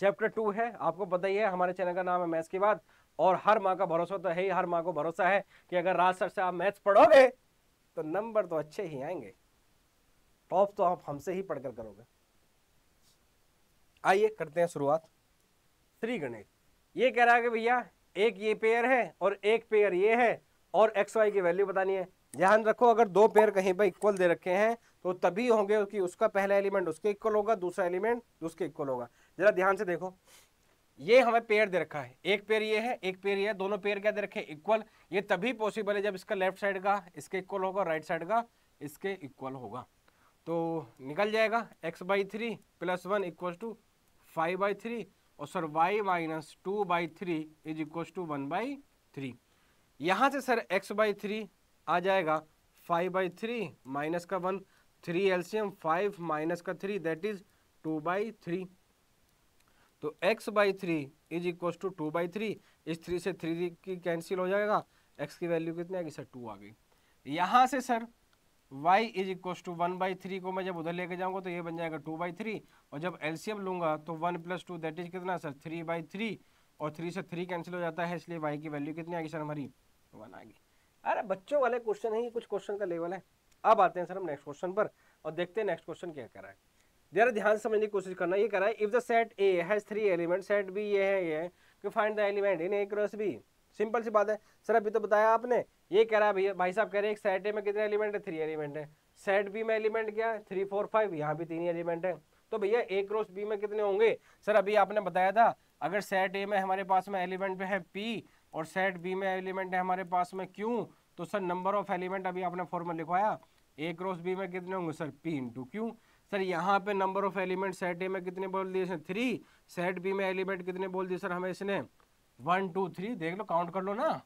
Chapter 2 है, आपको पता ही है हमारे चैनल का नाम है मैथ्स की बात, और हर माँ का भरोसा तो है ही, हर माँ को भरोसा है कि अगर राज सर से आप मैथ्स पढ़ोगे तो नंबर तो अच्छे ही आएंगे, टॉप तो आप हमसे ही पढ़कर करोगे। आइए करते हैं शुरुआत। त्रिगणित ये कह रहा है कि भैया एक ये पेयर है और एक पेयर ये है और एक्स वाई की वैल्यू बतानी है। ध्यान रखो, अगर दो पेयर कहीं पर इक्वल दे रखे हैं तो तभी होंगे कि उसका पहला एलिमेंट उसके इक्वल होगा, दूसरा एलिमेंट उसके इक्वल होगा। जरा ध्यान से देखो, ये हमें पेयर दे रखा है, एक पेयर ये है, एक पेयर ये है, दोनों पेयर क्या दे रखे हैं? इक्वल। ये तभी पॉसिबल है जब इसका लेफ्ट साइड का इसके इक्वल होगा, राइट साइड का इसके इक्वल होगा। तो निकल जाएगा x/3 + 1 = 5/3 और सर y-2/3 = 1/3। यहां से सर x/3 आ जाएगा 5/3 माइनस का 1, 3 एलसीएम 5 माइनस का 3 दैट इज 2/3। तो x/3 = 2/3। इस 3 से 3 की कैंसिल हो जाएगा, x की वैल्यू कितनी आ गई सर? 2 आ गई। यहां से सर y = 1/3 को मैं जब उधर लेके जाऊंगा तो ये बन जाएगा 2/3 और जब एलसीएम लूंगा तो 1 + 2 दैट इज कितना सर? 3/3 और 3 से 3 कैंसिल हो जाता है, इसलिए y की वैल्यू कितनी आ गई सर? हमारी 1 आ गई। अरे बच्चों वाले क्वेश्चन है ये, कुछ क्वेश्चन का लेवल है। अब आते हैं सर हम नेक्स्ट क्वेश्चन पर और देखते हैं नेक्स्ट क्वेश्चन क्या कर रहा है। जरा ध्यान से समझने की कोशिश करना। ये कह रहा है if the set A has 3 element, set B ये है कि find the element in A cross B. Simple सी बात है सर, अभी तो बताया आपने। ये कह रहा है भैया, भाई साहब कह रहे हैं सेट ए में कितने एलिमेंट है? 3 एलिमेंट है। सेट बी में एलिमेंट क्या है? 3 4 5, यहाँ भी 3 एलिमेंट है। तो भैया ए क्रॉस बी में कितने होंगे? सर अभी आपने बताया था अगर सेट ए में हमारे पास में एलिमेंट है पी और सेट बी में एलिमेंट है हमारे पास में क्यू, तो सर नंबर ऑफ एलिमेंट अभी आपने फॉर्मूला लिखवाया, ए क्रॉस बी में कितने होंगे sir? P into Q. Sir यहाँ पे नंबर ऑफ एलिमेंट सेट ए में कितने बोल दिए सर? 3। सेट बी में एलिमेंट कितने बोल दिए सर हमें इसने? 1 2 3। देख लो, काउंट कर लो ना,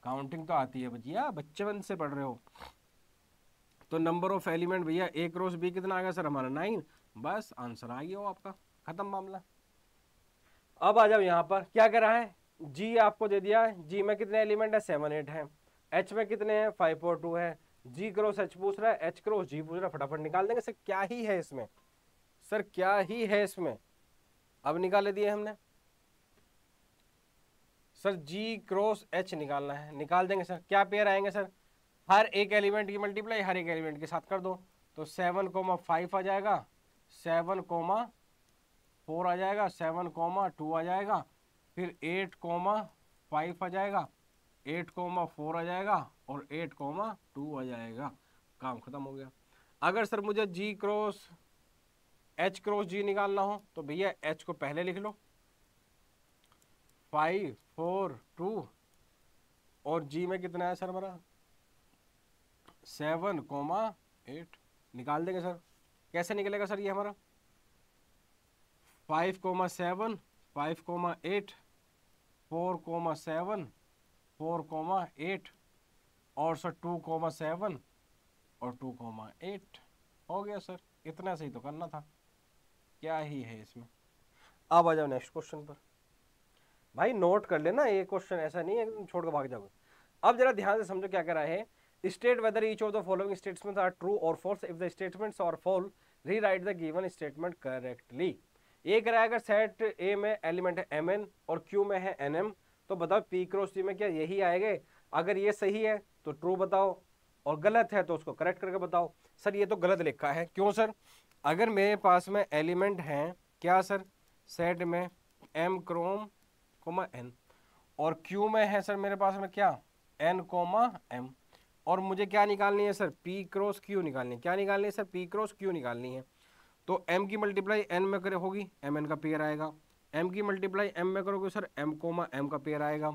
काउंटिंग तो आती है भैया, बच्चेपन से पढ़ रहे हो। तो नंबर ऑफ एलिमेंट भैया ए क्रॉस बी कितना आ गया सर हमारा? 9। बस आंसर आ गया हो आपका, खत्म मामला। अब आ जाओ यहाँ पर, क्या कर रहा है? जी आपको दे दिया है, जी में कितने एलिमेंट है? 7 8 है। एच में कितने हैं? 5 और 2 है। जी क्रॉस एच पूछ रहा है, एच क्रॉस जी पूछ रहा है, फटाफट निकाल देंगे। सर क्या ही है इसमें? सर क्या ही है इसमें? अब निकाले दिए हमने सर, जी क्रॉस एच निकालना है, निकाल देंगे सर। क्या पेयर आएंगे सर? हर एक एलिमेंट की मल्टीप्लाई हर एक एलिमेंट के साथ कर दो, तो 7,5 आ जाएगा, 7,4 आ जाएगा, 7,2 आ जाएगा, फिर 8,5 आ जाएगा, 8,4 आ जाएगा और 8,2 आ जाएगा। काम खत्म हो गया। अगर सर मुझे जी क्रॉस एच क्रॉस जी निकालना हो तो भैया एच को पहले लिख लो, 5 4 2 और जी में कितना है सर हमारा? 7,8 निकाल देंगे सर। कैसे निकलेगा सर ये हमारा? 5,7 5,8 4,7 4,8 और सर 2,7 और 2,8 हो गया सर। इतना सही तो करना था, क्या ही है इसमें। अब आ जाओ नेक्स्ट क्वेश्चन पर। भाई नोट कर लेना, ये क्वेश्चन ऐसा नहीं है छोड़ कर भाग जाओगे। अब जरा ध्यान से समझो क्या कर रहा है। State whether each of the following statements are true और false. If the statements are false rewrite the given statement correctly. ये कह रहा है अगर सेट ए में एलिमेंट है mn और क्यू में है nm, तो बताओ पी क्रॉस सी में क्या यही आएंगे? अगर ये सही है तो ट्रू बताओ और गलत है तो उसको करेक्ट करके बताओ। सर ये तो गलत लिखा है, क्यों सर? अगर मेरे पास में एलिमेंट हैं क्या सर सेट में m क्रोम n और q में है सर मेरे पास में क्या? n m और मुझे क्या निकालनी है सर? p क्रॉस q निकालनी है। क्या निकालनी है सर? p क्रॉस q निकालनी है। तो m की मल्टीप्लाई n में करे होगी, mn का पेयर आएगा। m की मल्टीप्लाई m में करोगे सर m m का पेयर आएगा।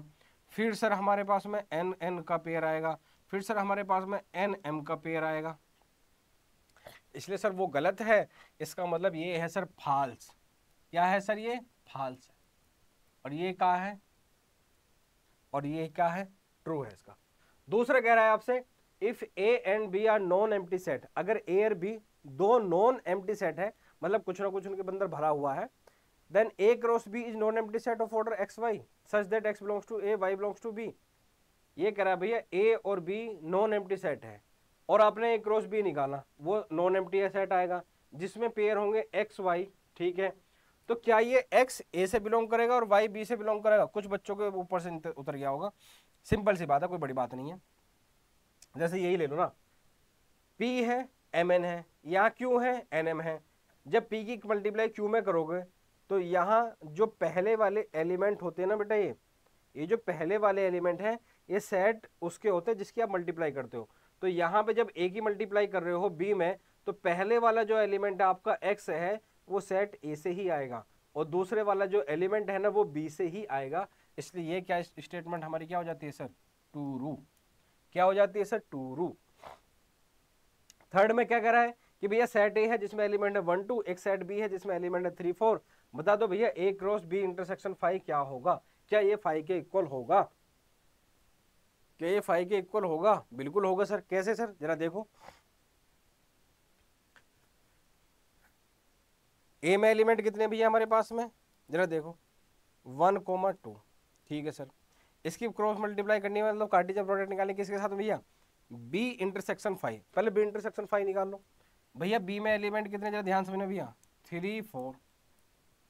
फिर सर हमारे पास में n का पेयर आएगा। फिर सर हमारे पास में n m का पेयर आएगा। इसलिए सर वो गलत है, इसका मतलब ये है सर फॉल्स। क्या है सर? ये फॉल्स है। और ये क्या है? और ये क्या है? ट्रू है इसका। दूसरा कह रहा है आपसे if A and B are non empty set. अगर ए और बी दो नॉन एम्प्टी सेट है, मतलब कुछ ना कुछ उनके अंदर भरा हुआ है, then A cross B is non empty set of order X Y such that X belongs to A Y belongs to B. ये कह रहा है भैया ए और बी नॉन एम्प्टी सेट है और आपने ए क्रॉस बी निकाला, वो नॉन एम्प्टी सेट आएगा जिसमें पेयर होंगे एक्स वाई, ठीक है। तो क्या ये x a से बिलोंग करेगा और y b से बिलोंग करेगा? कुछ बच्चों के ऊपर से उतर गया होगा, सिंपल सी बात है, कोई बड़ी बात नहीं है। जैसे यही ले लो ना, p है mn है, यहाँ q है nm है। जब p की मल्टीप्लाई q में करोगे तो यहाँ जो पहले वाले एलिमेंट होते हैं ना बेटा, ये जो पहले वाले एलिमेंट हैं ये सेट उसके होते हैं जिसकी आप मल्टीप्लाई करते हो। तो यहाँ पे जब a की मल्टीप्लाई कर रहे हो b में, तो पहले वाला जो एलिमेंट आपका x है वो सेट a से ही आएगा, और दूसरे वाला जो एलिमेंट है ना वो b से ही आएगा। इसलिए ये क्या स्टेटमेंट हमारी क्या हो जाती है सर? ट्रू। क्या हो जाती है सर? ट्रू। थर्ड में क्या कह रहा है कि भैया सेट ए है जिसमें एलिमेंट है 1 2, एक सेट बी है जिसमें एलिमेंट है 3 4। बता दो भैया ए क्रॉस बी इंटरसेक्शन 5 क्या होगा? क्या ये 5 के इक्वल होगा? क्या ये 5 के इक्वल होगा? बिल्कुल होगा सर। कैसे सर? जरा देखो, ए में एलिमेंट कितने भैया हमारे पास में? जरा देखो 1,2। ठीक है सर, इसकी क्रॉस मल्टीप्लाई करनी है, मतलब कार्टेशियन प्रोडक्ट निकालने किसके साथ भैया? B intersection 5। पहले बी इंटरसेक्शन 5 निकाल लो भैया। बी में एलिमेंट कितने? जरा ध्यान समझना भैया, 3 4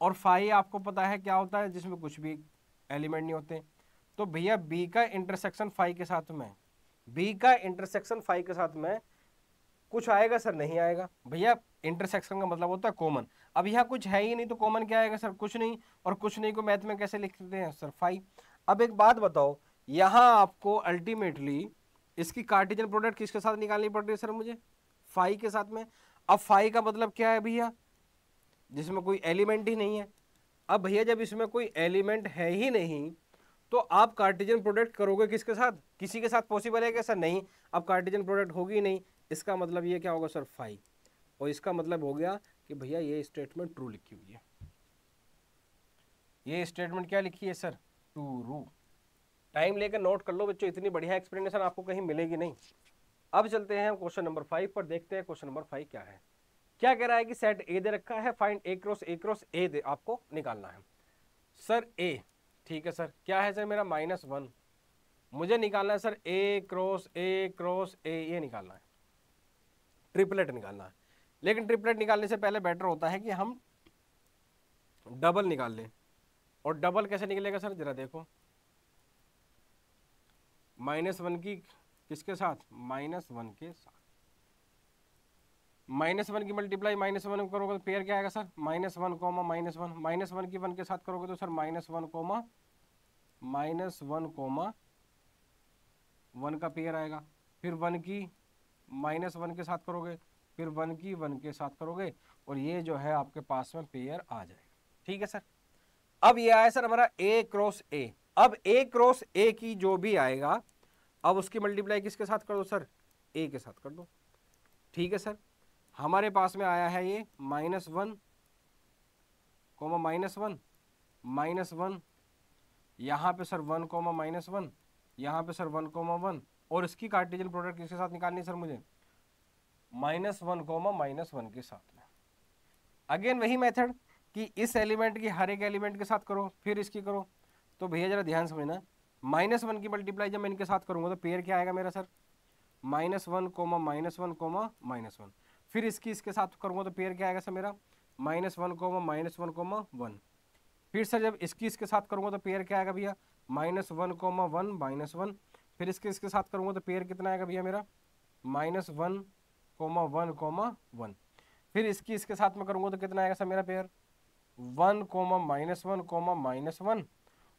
और 5 आपको पता है क्या होता है, जिसमें कुछ भी एलिमेंट नहीं होते। तो भैया बी का इंटरसेक्शन 5 के साथ में, बी का इंटरसेक्शन 5 के साथ में कुछ आएगा सर? नहीं आएगा भैया। इंटरसेक्शन का मतलब होता है कॉमन। अब यहाँ कुछ है ही नहीं तो कॉमन क्या आएगा सर? कुछ नहीं। और कुछ नहीं को मैथ में कैसे लिखते हैं सर? 5। अब एक बात बताओ, यहाँ आपको अल्टीमेटली इसकी कार्टेशियन प्रोडक्ट किसके साथ निकालनी पड़ रही है सर मुझे? 5 के साथ में। अब 5 का मतलब क्या है भैया? जिसमें कोई एलिमेंट ही नहीं है। अब भैया जब इसमें कोई एलिमेंट है ही नहीं तो आप कार्टेशियन प्रोडक्ट करोगे किसके साथ? किसी के साथ पॉसिबल है क्या सर? नहीं। अब कार्टेशियन प्रोडक्ट होगी नहीं, इसका मतलब ये क्या होगा सर? 5। और इसका मतलब हो गया कि भैया ये स्टेटमेंट ट्रू लिखी हुई है। ये स्टेटमेंट क्या लिखी है सर? ट्रू। टाइम लेकर नोट कर लो बच्चों, इतनी बढ़िया एक्सप्लेनेशन आपको कहीं मिलेगी नहीं। अब चलते हैं क्वेश्चन नंबर 5 पर, देखते हैं क्वेश्चन नंबर 5 क्या है। क्या कह रहा है कि सेट ए दे रखा है, फाइंड ए क्रॉस ए दे आपको निकालना है। सर ए, ठीक है सर, क्या है सर मेरा? -1। मुझे निकालना है सर ए क्रॉस ए, ये निकालना है, ट्रिपलेट निकालना है। लेकिन ट्रिपलेट निकालने से पहले बेटर होता है कि हम डबल निकाल लें। और डबल कैसे निकलेगा सर? जरा देखो, -1 की किसके साथ? -1 के साथ। -1 की मल्टीप्लाई -1 करोगे तो पेयर क्या आएगा सर? -1, -1, -1 की 1 के साथ करोगे तो सर -1, -1 का पेयर आएगा। फिर 1 की -1 के साथ करोगे, फिर 1 की 1 के साथ करोगे, और ये जो है आपके पास में पेयर आ जाएगा। ठीक है सर। अब ये आया सर हमारा ए क्रॉस ए। अब ए क्रॉस ए की जो भी आएगा, अब उसकी मल्टीप्लाई किसके साथ कर दो सर? ए के साथ कर दो। ठीक है सर। हमारे पास में आया है ये -1, -1, यहाँ पे सर 1, -1, यहाँ पे सर 1, 1, और इसकी कार्टेशियन प्रोडक्ट किसके साथ निकालनी है सर मुझे? -1, -1 के साथ में। अगेन वही मेथड कि इस एलिमेंट की हर एक एलिमेंट के साथ करो, फिर इसकी करो। तो भैया जरा ध्यान समझना, -1 की मल्टीप्लाई जब मैं इनके साथ करूंगा तो पेयर क्या आएगा मेरा सर? -1, -1, फिर इसके साथ करूंगा तो पेयर क्या आएगा सर मेरा? -1, -1, फिर सर जब इसके साथ करूंगा तो पेयर क्या आएगा भैया? -1, -1, फिर इसके साथ करूंगा तो पेयर कितना आएगा भैया मेरा? -1, -1, 1। फिर इसके साथ में करूंगा तो कितना आएगा सर मेरा पेयर? 1, -1, -1,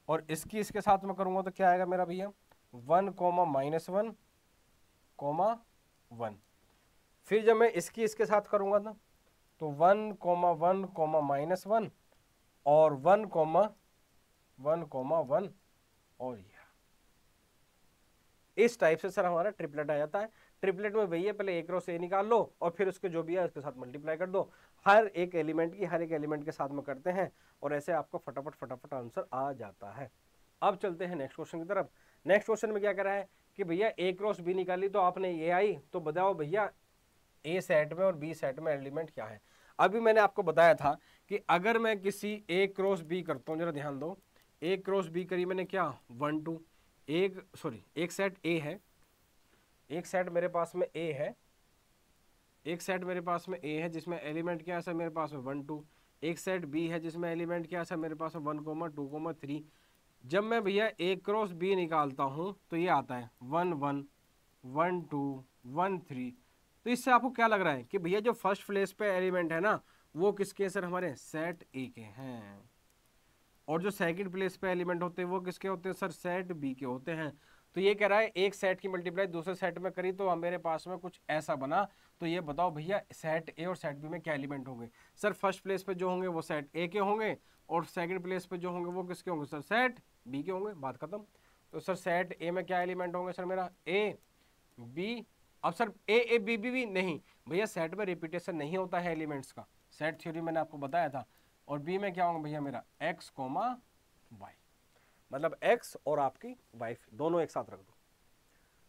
और इसके साथ में करूंगा तो क्या आएगा मेरा भैया? 1, -1, 1। फिर जब मैं इसके साथ करूंगा ना तो 1, 1, -1 और 1, 1, और ये इस टाइप से सर हमारा ट्रिपलेट आ जाता है। ट्रिपलेट में वही है, पहले ए क्रॉस ए निकाल लो और फिर उसके जो भी है उसके साथ मल्टीप्लाई कर दो। हर एक एलिमेंट के साथ में करते हैं और ऐसे आपको फटाफट आंसर आ जाता है। अब चलते हैं नेक्स्ट क्वेश्चन की तरफ। नेक्स्ट क्वेश्चन में क्या कह रहा है कि भैया ए क्रॉस बी निकाली तो आपने ये आई, तो बताओ भैया ए सेट में और बी सेट में एलिमेंट क्या है। अभी मैंने आपको बताया था कि अगर मैं किसी ए क्रॉस बी करता हूँ, जरा ध्यान दो, ए क्रॉस बी करी मैंने क्या? 1 2, एक सेट ए है, एक सेट मेरे पास में ए है, एक सेट मेरे पास में ए है जिसमें एलिमेंट क्या है सर मेरे पास में 1 2, एक सेट बी है जिसमें एलिमेंट क्या है मेरे पास 1,2,3। जब मैं भैया ए क्रॉस बी निकालता हूँ तो ये आता है 1 1 1 2 1 3। तो इससे आपको क्या लग रहा है कि भैया जो फर्स्ट प्लेस पे एलिमेंट है ना वो किसके सर हमारे सेट ए के हैं, और जो सेकंड प्लेस पे एलिमेंट होते हैं वो किसके होते हैं सर सेट बी के होते हैं। तो ये कह रहा है एक सेट की मल्टीप्लाई दूसरे सेट में करी तो मेरे पास में कुछ ऐसा बना। तो ये बताओ भैया सेट ए और सेट बी में क्या एलिमेंट होंगे सर, फर्स्ट प्लेस पे जो होंगे वो सेट ए के होंगे और सेकंड प्लेस पे जो होंगे वो किसके होंगे सर सेट बी के होंगे, बात खत्म। तो सर सेट ए में क्या एलिमेंट होंगे सर मेरा ए बी। अब सर ए बी बी नहीं भैया, सेट में रिपीटेशन नहीं होता है एलिमेंट्स का, सेट थ्योरी मैंने आपको बताया था। और बी में क्या होगा भैया मेरा एक्स कोमा वाई, मतलब एक्स और आपकी वाइफ दोनों एक साथ रख दो।